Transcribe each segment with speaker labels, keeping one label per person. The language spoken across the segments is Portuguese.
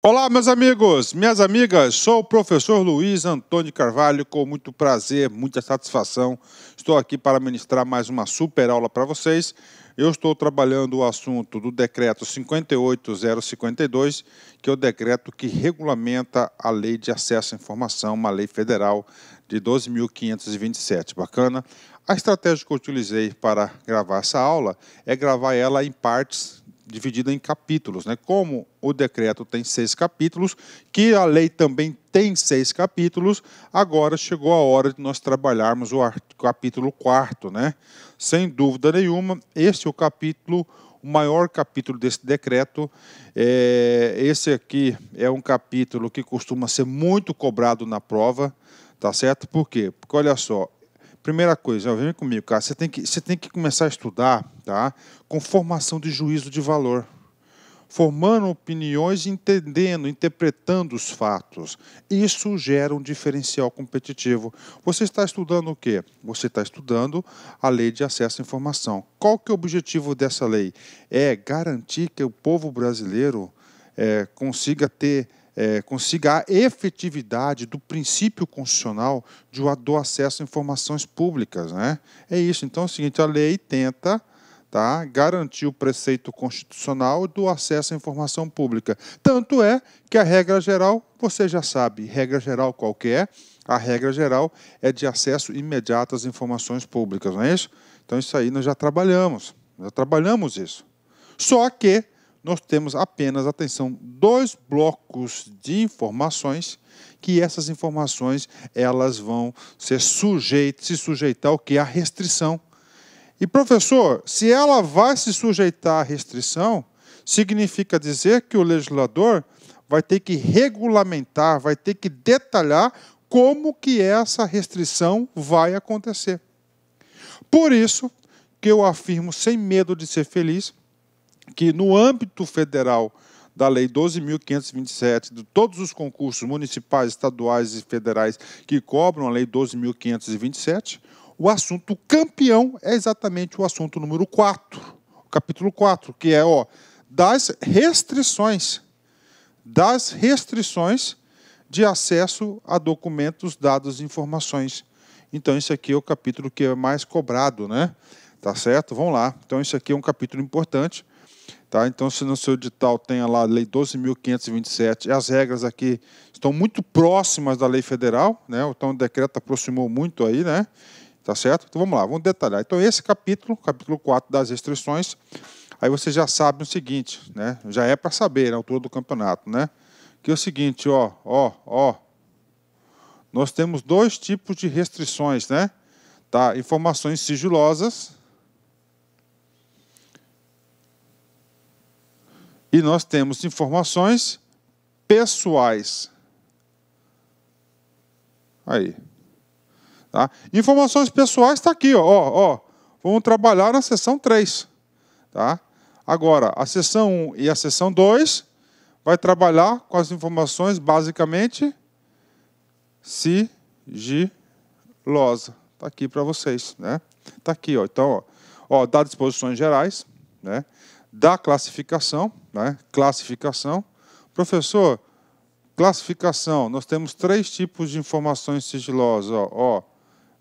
Speaker 1: Olá, meus amigos, minhas amigas, sou o professor Luiz Antônio Carvalho, com muito prazer, muita satisfação. Estou aqui para ministrar mais uma super aula para vocês. Eu estou trabalhando o assunto do decreto 58052, que é o decreto que regulamenta a Lei de Acesso à Informação, uma lei federal de 12.527. Bacana? A estratégia que eu utilizei para gravar essa aula é gravar ela em partes, dividida em capítulos, né? Como o decreto tem 6 capítulos, que a lei também tem 6 capítulos, agora chegou a hora de nós trabalharmos o capítulo 4º, né? Sem dúvida nenhuma, este é o maior capítulo desse decreto. Esse aqui é um capítulo que costuma ser muito cobrado na prova, tá certo? Por quê? Porque olha só, primeira coisa, vem comigo, cara, você tem que começar a estudar, tá? Com formação de juízo de valor, formando opiniões, entendendo, interpretando os fatos. Isso gera um diferencial competitivo. Você está estudando o quê? Você está estudando a Lei de Acesso à Informação. Qual que é o objetivo dessa lei? É garantir que o povo brasileiro consiga a efetividade do princípio constitucional do acesso a informações públicas, né? É isso. Então é o seguinte, a lei tenta, tá, garantir o preceito constitucional do acesso à informação pública. Tanto é que a regra geral, você já sabe, regra geral qual que é? A regra geral é de acesso imediato às informações públicas, não é isso? Então isso aí nós já trabalhamos isso. Só que nós temos apenas, atenção, 2 blocos de informações, que essas informações elas vão se sujeitar ao que? A restrição. E, professor, se ela vai se sujeitar à restrição, significa dizer que o legislador vai ter que regulamentar, vai ter que detalhar como que essa restrição vai acontecer. Por isso que eu afirmo, sem medo de ser feliz, que no âmbito federal da Lei 12.527, de todos os concursos municipais, estaduais e federais que cobram a Lei 12.527, o assunto campeão é exatamente o assunto número 4, o capítulo 4, que é das restrições de acesso a documentos, dados e informações. Então, esse aqui é o capítulo que é mais cobrado, né? Tá certo? Vamos lá. Então, esse aqui é um capítulo importante. Tá? Então, se no seu edital tem lá a Lei 12.527, as regras aqui estão muito próximas da lei federal, né? Então, o decreto aproximou muito aí, né? Tá certo? Então, vamos lá, vamos detalhar. Então, esse capítulo 4 das restrições, aí você já sabe o seguinte, né? Já é para saber na altura do campeonato, né? Que é o seguinte, nós temos 2 tipos de restrições, né? Tá? Informações sigilosas e nós temos informações pessoais. Aí. Tá? Informações pessoais está aqui, Vamos trabalhar na seção 3. Tá? Agora, a seção 1 e a seção 2 vai trabalhar com as informações basicamente sigilosas. Está aqui para vocês, né? Está aqui, Então, dá disposições gerais, né? Da classificação, né? Classificação. Professor, classificação, nós temos 3 tipos de informações sigilosas,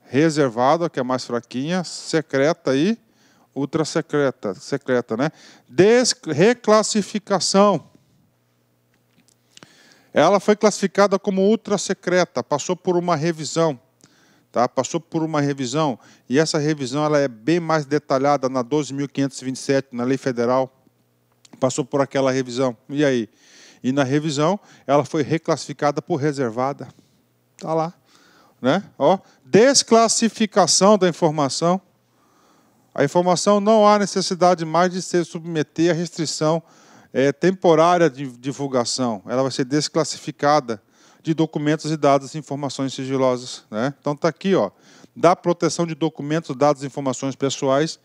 Speaker 1: reservada, que é mais fraquinha, secreta e ultra secreta, né? Reclassificação. Ela foi classificada como ultra secreta, passou por uma revisão. Tá? Passou por uma revisão, e essa revisão ela é bem mais detalhada na 12.527, na lei federal. Passou por aquela revisão. E aí? E na revisão, ela foi reclassificada por reservada. Está lá. Né? Desclassificação da informação. A informação não há necessidade mais de se submeter à restrição temporária de divulgação. Ela vai ser desclassificada de documentos e dados e informações sigilosas. Né? Então, está aqui, da proteção de documentos, dados e informações pessoais.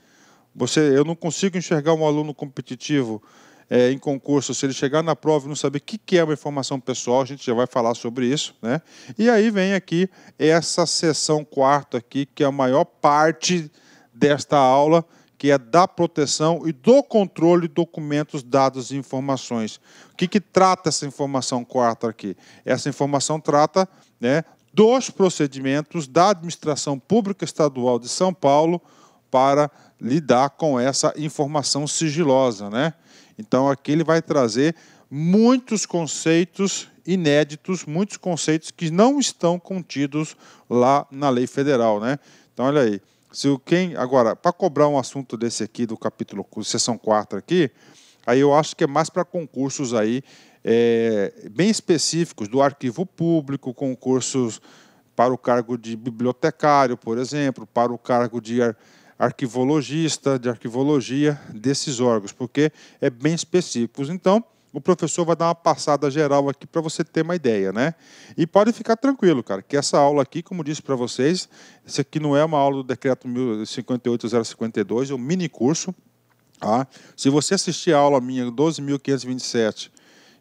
Speaker 1: Eu não consigo enxergar um aluno competitivo em concurso, se ele chegar na prova e não saber o que é uma informação pessoal, a gente já vai falar sobre isso. Né? E aí vem aqui essa seção 4ª aqui, que é a maior parte desta aula, que é da proteção e do controle de documentos, dados e informações. O que trata essa informação 4 aqui? Essa informação trata, né, dos procedimentos da Administração Pública Estadual de São Paulo para lidar com essa informação sigilosa, né? Então, aqui ele vai trazer muitos conceitos inéditos, muitos conceitos que não estão contidos lá na lei federal, né? Então, olha aí. Agora, para cobrar um assunto desse aqui, do capítulo, seção 4 aqui, aí eu acho que é mais para concursos aí, bem específicos, do arquivo público, concursos para o cargo de bibliotecário, por exemplo, para o cargo de arquivologista, de arquivologia desses órgãos, porque é bem específicos. Então, o professor vai dar uma passada geral aqui para você ter uma ideia, né? E pode ficar tranquilo, cara, que essa aula aqui, como disse para vocês, isso aqui não é uma aula do decreto 58.052, é um mini curso. Tá? Se você assistir a aula minha 12.527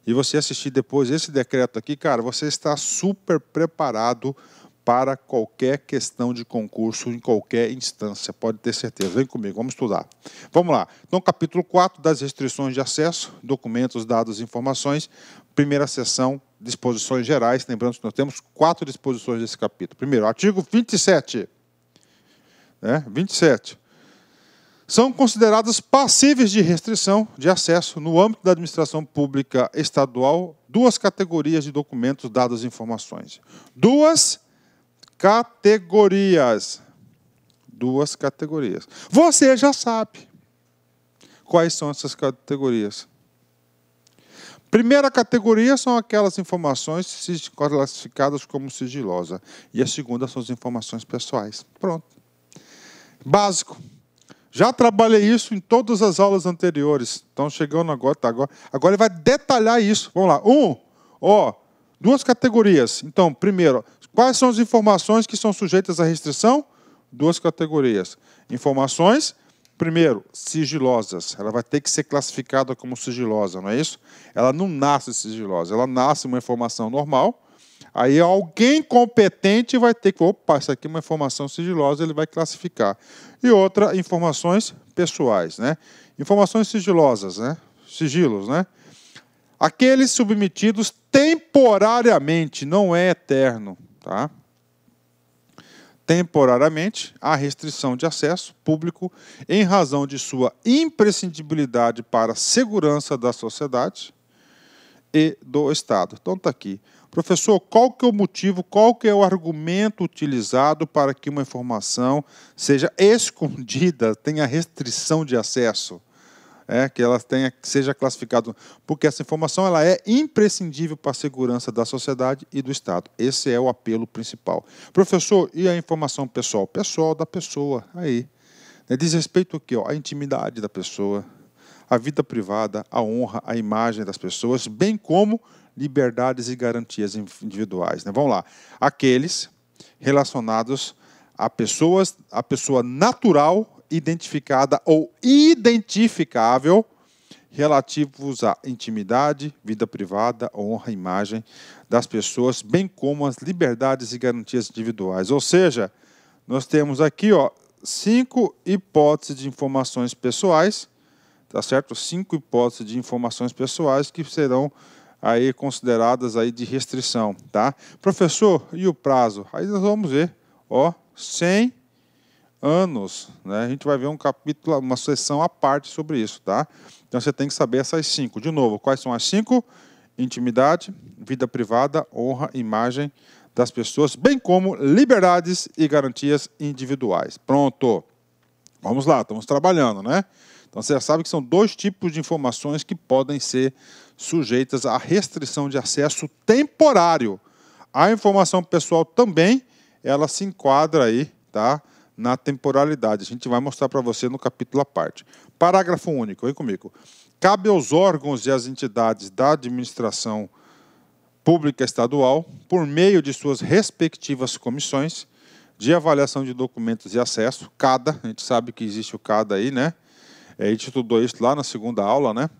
Speaker 1: e você assistir depois esse decreto aqui, cara, você está super preparado para qualquer questão de concurso em qualquer instância, pode ter certeza. Vem comigo, vamos estudar. Vamos lá. Então, capítulo 4 das restrições de acesso, documentos, dados e informações, primeira seção, disposições gerais. Lembrando que nós temos 4 disposições desse capítulo. Primeiro, artigo 27. 27. São consideradas passíveis de restrição de acesso no âmbito da administração pública estadual 2 categorias de documentos, dados e informações. 2 categorias. 2 categorias. Você já sabe quais são essas categorias. Primeira categoria são aquelas informações classificadas como sigilosas. E a segunda são as informações pessoais. Pronto. Básico. Já trabalhei isso em todas as aulas anteriores. Então, chegando agora, agora ele vai detalhar isso. Vamos lá. 2 categorias. Então, primeiro, quais são as informações que são sujeitas à restrição? 2 categorias. Informações, primeiro, sigilosas. Ela vai ter que ser classificada como sigilosa, não é isso? Ela não nasce sigilosa, ela nasce uma informação normal. Aí alguém competente vai ter que... Opa, isso aqui é uma informação sigilosa, ele vai classificar. E outra, informações pessoais, né? Informações sigilosas, né? Sigilos, né? Aqueles submetidos temporariamente, não é eterno, tá? Temporariamente, à restrição de acesso público em razão de sua imprescindibilidade para a segurança da sociedade e do Estado. Então está aqui. Professor, qual que é o motivo, qual que é o argumento utilizado para que uma informação seja escondida, tenha restrição de acesso? Que ela seja classificada, porque essa informação ela é imprescindível para a segurança da sociedade e do Estado. Esse é o apelo principal. Professor, e a informação pessoal? Pessoal da pessoa, aí. Diz respeito ao quê? À intimidade da pessoa, à vida privada, à honra, à imagem das pessoas, bem como liberdades e garantias individuais. Né? Vamos lá. Aqueles relacionados a pessoa natural, identificada ou identificável, relativos à intimidade, vida privada, honra, imagem das pessoas, bem como as liberdades e garantias individuais. Ou seja, nós temos aqui 5 hipóteses de informações pessoais, tá certo? 5 hipóteses de informações pessoais que serão aí consideradas aí de restrição, tá? Professor, e o prazo? Aí nós vamos ver, 100 anos, né? A gente vai ver um capítulo, uma seção à parte sobre isso, tá? Então você tem que saber essas 5. De novo, quais são as 5? Intimidade, vida privada, honra, imagem das pessoas, bem como liberdades e garantias individuais. Pronto. Vamos lá, estamos trabalhando, né? Então você já sabe que são 2 tipos de informações que podem ser sujeitas à restrição de acesso temporário. A informação pessoal também, ela se enquadra aí, tá? Na temporalidade. A gente vai mostrar para você no capítulo à parte. Parágrafo único, vem comigo. Cabe aos órgãos e às entidades da administração pública estadual, por meio de suas respectivas comissões de avaliação de documentos e acesso, CADA, a gente sabe que existe o CADA aí, né? A gente estudou isso lá na segunda aula, né?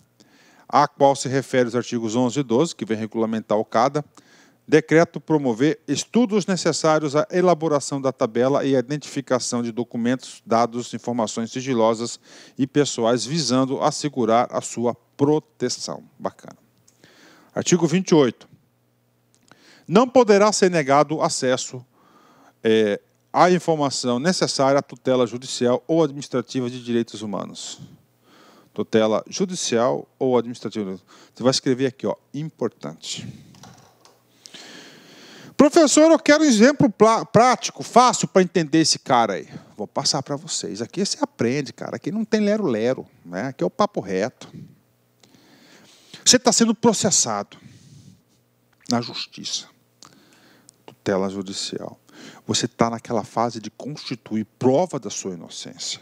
Speaker 1: A qual se refere os artigos 11 e 12, que vem regulamentar o CADA, Decreto promover estudos necessários à elaboração da tabela e à identificação de documentos, dados, informações sigilosas e pessoais, visando assegurar a sua proteção. Bacana. Artigo 28. Não poderá ser negado acesso à informação necessária à tutela judicial ou administrativa de direitos humanos. Tutela judicial ou administrativa. Você vai escrever aqui, ó, importante. Professor, eu quero um exemplo prático, fácil para entender esse cara aí. Vou passar para vocês. Aqui você aprende, cara. Aqui não tem lero-lero, né? Aqui é o papo reto. Você está sendo processado na justiça. Tutela judicial. Você está naquela fase de constituir prova da sua inocência.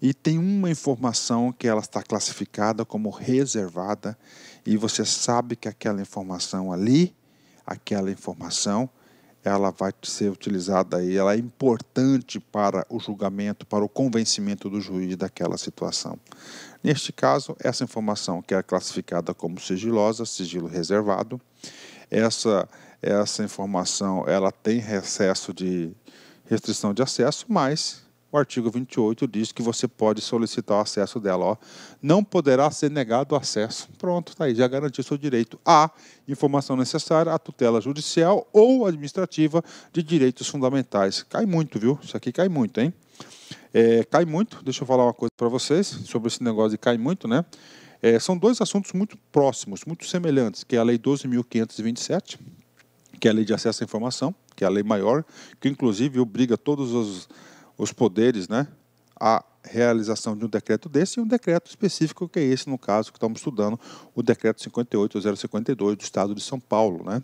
Speaker 1: E tem uma informação que ela está classificada como reservada e você sabe que aquela informação ali, aquela informação, ela vai ser utilizada aí, ela é importante para o julgamento, para o convencimento do juiz daquela situação. Neste caso, essa informação que é classificada como sigilosa, sigilo reservado, essa informação ela tem excesso de restrição de acesso, mas o artigo 28 diz que você pode solicitar o acesso dela. Ó. Não poderá ser negado o acesso. Pronto, está aí, já garantiu seu direito à informação necessária à tutela judicial ou administrativa de direitos fundamentais. Cai muito, viu? Isso aqui cai muito, hein? Cai muito. Deixa eu falar uma coisa para vocês sobre esse negócio de cai muito, né? São dois assuntos muito próximos, muito semelhantes, que é a Lei 12.527, que é a Lei de Acesso à Informação, que é a lei maior, que inclusive obriga todos os poderes, né, a realização de um decreto desse e um decreto específico que é esse, no caso, que estamos estudando, o decreto 58.052 do Estado de São Paulo, né?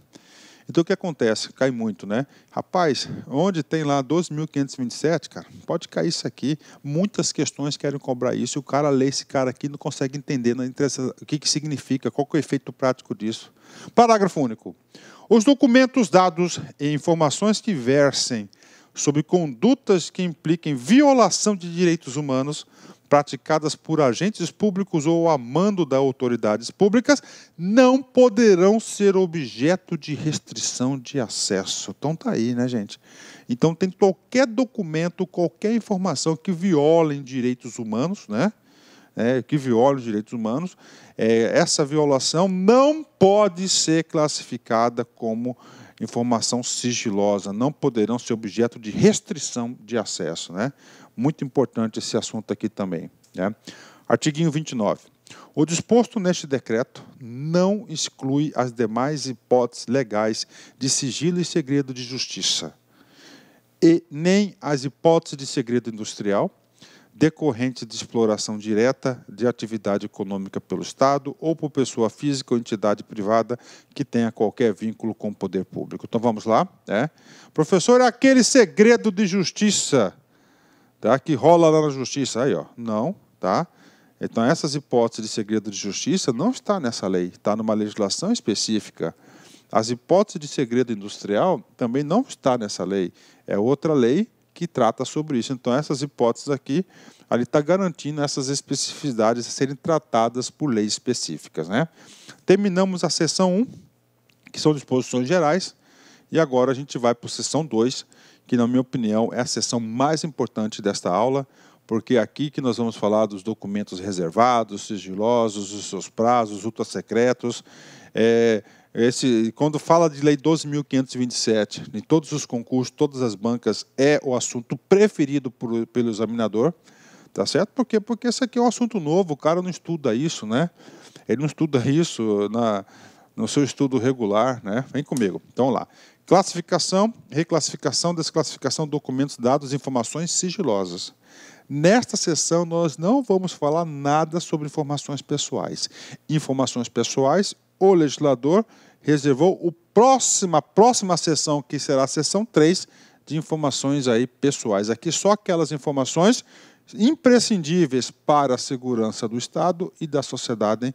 Speaker 1: Então, o que acontece? Cai muito, né? Rapaz, onde tem lá 12.527, cara, pode cair isso aqui, muitas questões querem cobrar isso, e o cara lê esse cara aqui e não consegue entender o que significa, qual que é o efeito prático disso. Parágrafo único. Os documentos, dados e informações que versem sobre condutas que impliquem violação de direitos humanos praticadas por agentes públicos ou a mando das autoridades públicas não poderão ser objeto de restrição de acesso. Então tá aí, né, gente? Então tem qualquer documento, qualquer informação que violem direitos humanos, né? Que viola os direitos humanos, essa violação não pode ser classificada como informação sigilosa, não poderão ser objeto de restrição de acesso, né? Muito importante esse assunto aqui também, né? Artiguinho 29. O disposto neste decreto não exclui as demais hipóteses legais de sigilo e segredo de justiça, e nem as hipóteses de segredo industrial, decorrente de exploração direta de atividade econômica pelo Estado ou por pessoa física ou entidade privada que tenha qualquer vínculo com o poder público. Então, vamos lá. Professor, é aquele segredo de justiça, tá, que rola lá na justiça. Aí, ó, não, tá? Então, essas hipóteses de segredo de justiça não está nessa lei, está numa legislação específica. As hipóteses de segredo industrial também não está nessa lei, é outra lei que trata sobre isso. Então, essas hipóteses aqui, ali está garantindo essas especificidades a serem tratadas por leis específicas, né? Terminamos a seção 1, que são disposições gerais, e agora a gente vai para a seção 2, que, na minha opinião, é a seção mais importante desta aula, porque é aqui que nós vamos falar dos documentos reservados, sigilosos, os seus prazos, ultrasecretos. Quando fala de Lei 12.527, em todos os concursos, todas as bancas, é o assunto preferido pelo examinador, tá certo? Porque esse aqui é um assunto novo, o cara não estuda isso, né? Ele não estuda isso no seu estudo regular, né? Vem comigo. Então, vamos lá. Classificação, reclassificação, desclassificação, documentos, dados, informações sigilosas. Nesta sessão, nós não vamos falar nada sobre informações pessoais. Informações pessoais, o legislador reservou a próxima sessão, que será a sessão 3, de informações aí pessoais. Aqui só aquelas informações imprescindíveis para a segurança do Estado e da sociedade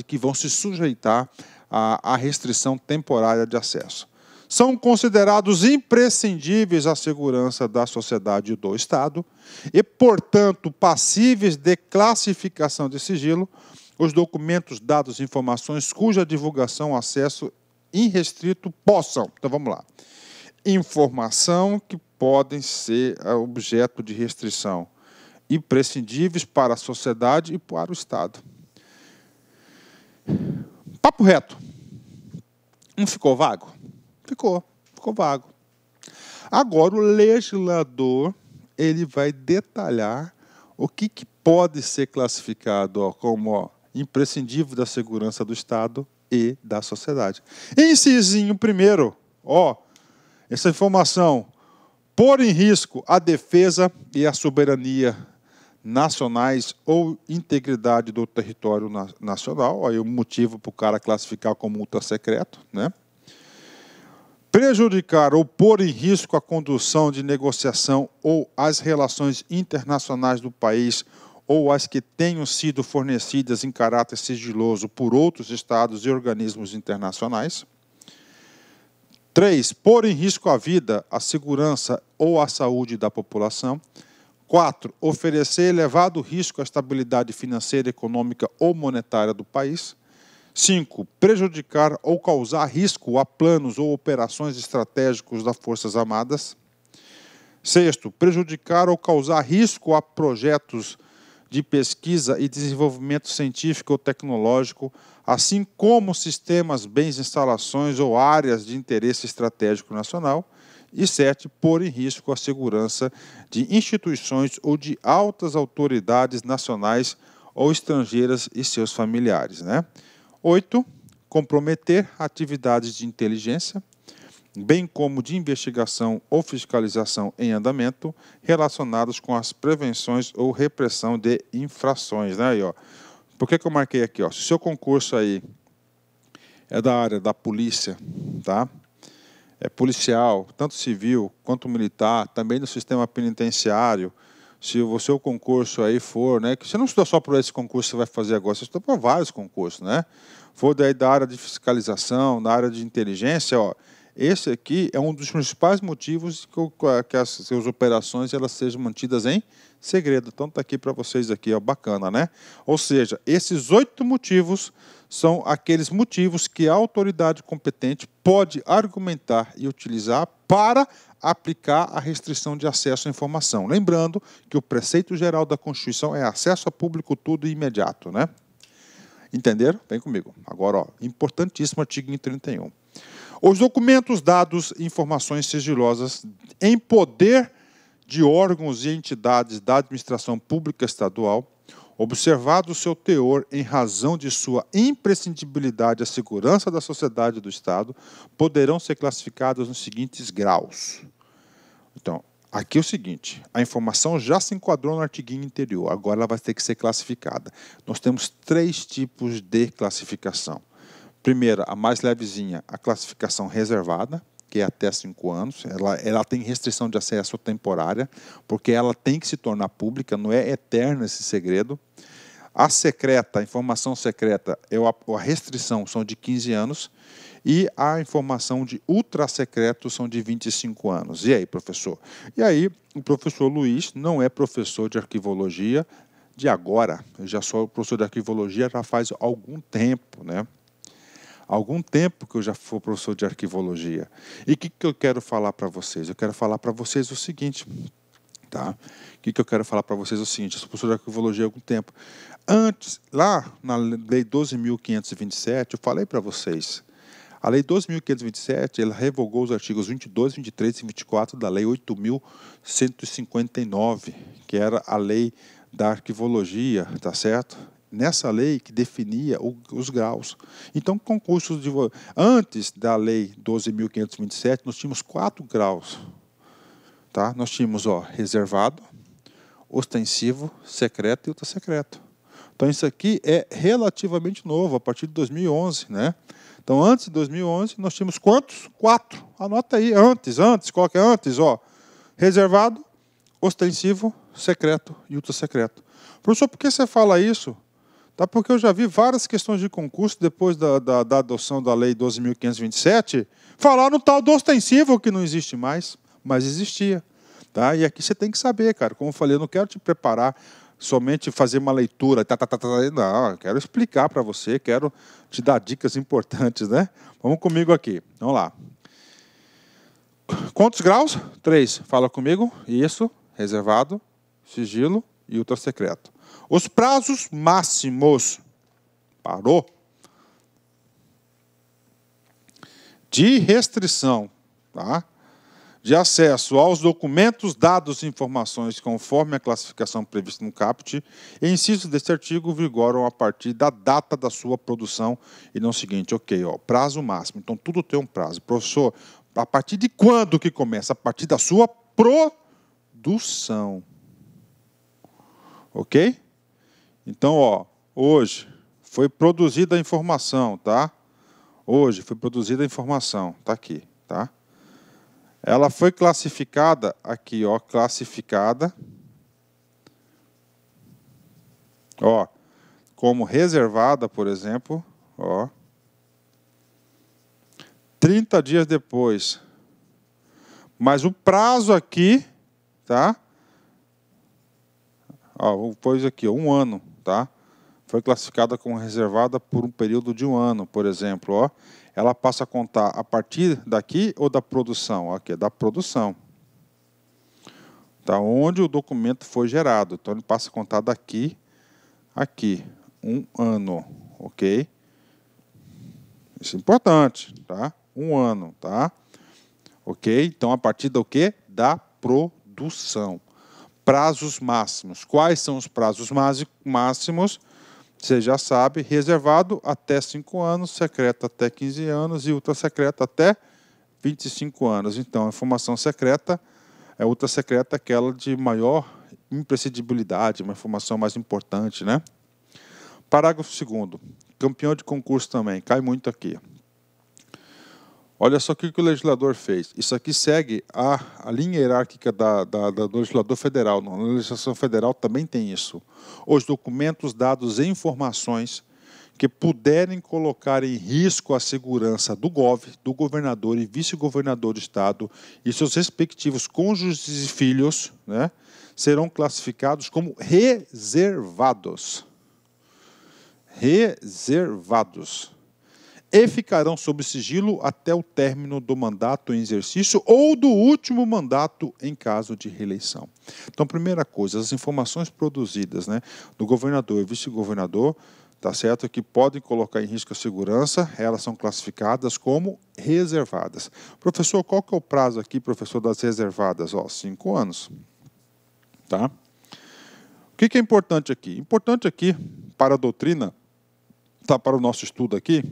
Speaker 1: que vão se sujeitar à restrição temporária de acesso. São considerados imprescindíveis à segurança da sociedade e do Estado e, portanto, passíveis de classificação de sigilo os documentos, dados e informações cuja divulgação, acesso irrestrito possam. Então vamos lá. Informação que podem ser objeto de restrição, imprescindíveis para a sociedade e para o Estado. Papo reto. Não ficou vago? Ficou vago. Agora o legislador ele vai detalhar o que pode ser classificado como imprescindível da segurança do Estado e da sociedade. Incisinho primeiro, essa informação, pôr em risco a defesa e a soberania nacionais ou integridade do território nacional, aí o motivo para o cara classificar como ultra secreto, né? Prejudicar ou pôr em risco a condução de negociação ou as relações internacionais do país ou as que tenham sido fornecidas em caráter sigiloso por outros estados e organismos internacionais. 3. Pôr em risco a vida, a segurança ou a saúde da população. 4. Oferecer elevado risco à estabilidade financeira, econômica ou monetária do país. 5. Prejudicar ou causar risco a planos ou operações estratégicos das Forças Armadas. 6. Prejudicar ou causar risco a projetos de pesquisa e desenvolvimento científico ou tecnológico, assim como sistemas, bens, instalações ou áreas de interesse estratégico nacional. E 7. Pôr em risco a segurança de instituições ou de altas autoridades nacionais ou estrangeiras e seus familiares, né? 8. Comprometer atividades de inteligência, bem como de investigação ou fiscalização em andamento relacionados com as prevenções ou repressão de infrações, né? Aí, por que eu marquei aqui? Se o seu concurso aí é da área da polícia, tá? É policial, tanto civil quanto militar, também do sistema penitenciário. Se o seu concurso aí for, né, que você não estuda só por esse concurso que você vai fazer agora, você estuda por vários concursos, né? For daí da área de fiscalização, da área de inteligência, esse aqui é um dos principais motivos que as suas operações elas sejam mantidas em segredo. Então está aqui para vocês aqui, bacana, né? Ou seja, esses 8 motivos são aqueles motivos que a autoridade competente pode argumentar e utilizar para aplicar a restrição de acesso à informação. Lembrando que o preceito geral da Constituição é acesso a público tudo e imediato, né? Entenderam? Vem comigo. Agora, importantíssimo artigo 31. Os documentos, dados e informações sigilosas em poder de órgãos e entidades da administração pública estadual, observado o seu teor em razão de sua imprescindibilidade à segurança da sociedade e do Estado, poderão ser classificados nos seguintes graus. Então, aqui é o seguinte, a informação já se enquadrou no artiguinho anterior, agora ela vai ter que ser classificada. Nós temos 3 tipos de classificação. Primeira, a mais levezinha, a classificação reservada, que é até 5 anos. Ela tem restrição de acesso temporária, porque ela tem que se tornar pública, não é eterno esse segredo. A secreta, a informação secreta, a restrição são de 15 anos, e a informação de ultra-secreto são de 25 anos. E aí, professor? E aí, o professor Luiz não é professor de arquivologia de agora. Eu já sou professor de arquivologia já faz algum tempo, né? Algum tempo que eu já fui professor de arquivologia. E o que eu quero falar para vocês? Eu quero falar para vocês o seguinte, tá? O que eu quero falar para vocês é o seguinte, eu sou professor de arquivologia há algum tempo. Antes, lá na Lei 12.527, eu falei para vocês, a Lei 12.527, ela revogou os artigos 22, 23 e 24 da Lei 8.159, que era a lei da arquivologia, tá certo? Nessa lei que definia os graus. Então, concursos de... Antes da Lei 12.527, nós tínhamos 4 graus. Tá? Nós tínhamos reservado, ostensivo, secreto e ultra-secreto. Então, isso aqui é relativamente novo, a partir de 2011. Né? Então, antes de 2011, nós tínhamos quantos? 4. Anota aí, antes, coloca antes. Reservado, ostensivo, secreto e ultra-secreto. Professor, por que você fala isso? Tá, porque eu já vi várias questões de concurso depois da adoção da Lei 12.527, falar no tal do ostensivo que não existe mais, mas existia. Tá? E aqui você tem que saber, cara. Como eu falei, eu não quero te preparar somente fazer uma leitura. Não, eu quero explicar para você, quero te dar dicas importantes, né? Vamos comigo aqui. Vamos lá. Quantos graus? 3. Fala comigo. Isso. Reservado, sigilo e ultra secreto. Os prazos máximos. Parou. De restrição, tá? De acesso aos documentos, dados e informações conforme a classificação prevista no caput, e incisos deste artigo vigoram a partir da data da sua produção e não o seguinte, ok, ó, prazo máximo. Então, tudo tem um prazo. Professor, a partir de quando que começa? A partir da sua produção. Ok? Então, ó, hoje foi produzida a informação, tá? Hoje foi produzida a informação, tá aqui, tá? Ela foi classificada aqui, ó, classificada, ó, como reservada, por exemplo, ó, 30 dias depois. Mas o prazo aqui, tá? Ó, pois aqui, ó, 1 ano, tá? Foi classificada como reservada por um período de 1 ano, por exemplo, ó. Ela passa a contar a partir daqui ou da produção? Aqui é da produção. Tá, onde o documento foi gerado. Então, ele passa a contar daqui, aqui, 1 ano, ok? Isso é importante, tá? 1 ano, tá? Ok? Então, a partir do quê? Da produção. Prazos máximos. Quais são os prazos máximos? Você já sabe, reservado até 5 anos, secreto até 15 anos e ultra secreto até 25 anos. Então, a informação secreta, ultra secreta é aquela de maior imprescindibilidade, uma informação mais importante, né? Parágrafo 2º. Campeão de concurso também, cai muito aqui. Olha só o que o legislador fez. Isso aqui segue a linha hierárquica do legislador federal. Na legislação federal também tem isso. Os documentos, dados e informações que puderem colocar em risco a segurança do do governador e vice-governador do Estado e seus respectivos cônjuges e filhos, né, serão classificados como reservados. Reservados. E ficarão sob sigilo até o término do mandato em exercício ou do último mandato em caso de reeleição. Então, primeira coisa, as informações produzidas, né, do governador e vice-governador, tá certo, que podem colocar em risco a segurança, elas são classificadas como reservadas. Professor, qual que é o prazo aqui, professor, das reservadas? Ó, 5 anos. Tá? O que é importante aqui? Importante aqui, para a doutrina, tá, para o nosso estudo aqui,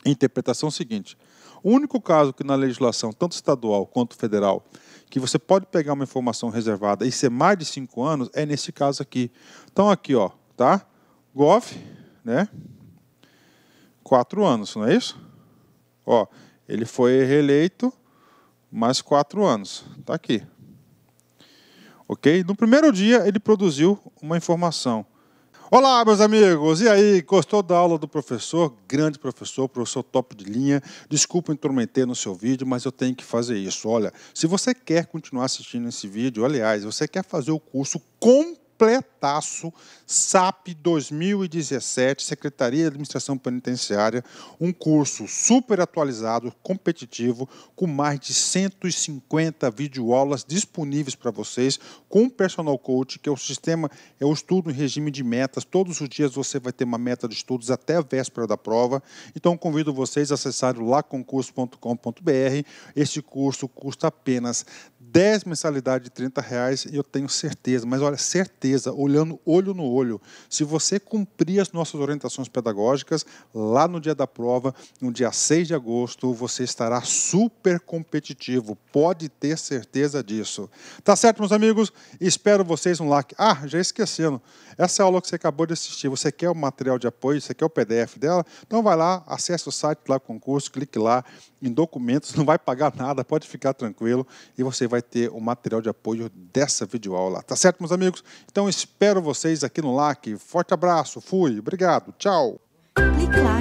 Speaker 1: interpretação seguinte: o único caso que na legislação, tanto estadual quanto federal, que você pode pegar uma informação reservada e ser mais de 5 anos, é nesse caso aqui. Então, aqui, ó, tá? Gov, né? 4 anos, não é isso? Ó, ele foi reeleito mais 4 anos. Tá aqui. Ok? No primeiro dia, ele produziu uma informação. Olá, meus amigos! E aí, gostou da aula do professor? Grande professor top de linha. Desculpa intrometer no seu vídeo, mas eu tenho que fazer isso. Olha, se você quer continuar assistindo esse vídeo, aliás, você quer fazer o curso completaço, SAP 2017, Secretaria de Administração Penitenciária, um curso super atualizado, competitivo, com mais de 150 videoaulas disponíveis para vocês, com o Personal Coach, que é o sistema, é o estudo em regime de metas. Todos os dias você vai ter uma meta de estudos até a véspera da prova. Então, convido vocês a acessarem o laconcurso.com.br. Este curso custa apenas 10 mensalidades de R$30 e eu tenho certeza, mas olha, certeza, olhando olho no olho, se você cumprir as nossas orientações pedagógicas, lá no dia da prova, no dia 6 de agosto, você estará super competitivo, pode ter certeza disso. Tá certo, meus amigos? Espero vocês no like. Ah, já esquecendo, essa aula que você acabou de assistir, você quer o material de apoio, você quer o PDF dela? Então vai lá, acesse o site lá, concurso, clique lá em documentos, não vai pagar nada, pode ficar tranquilo, e você vai ter o material de apoio dessa videoaula. Tá certo, meus amigos? Então espero vocês aqui no LAC. Forte abraço, fui, obrigado, tchau!
Speaker 2: Clique lá.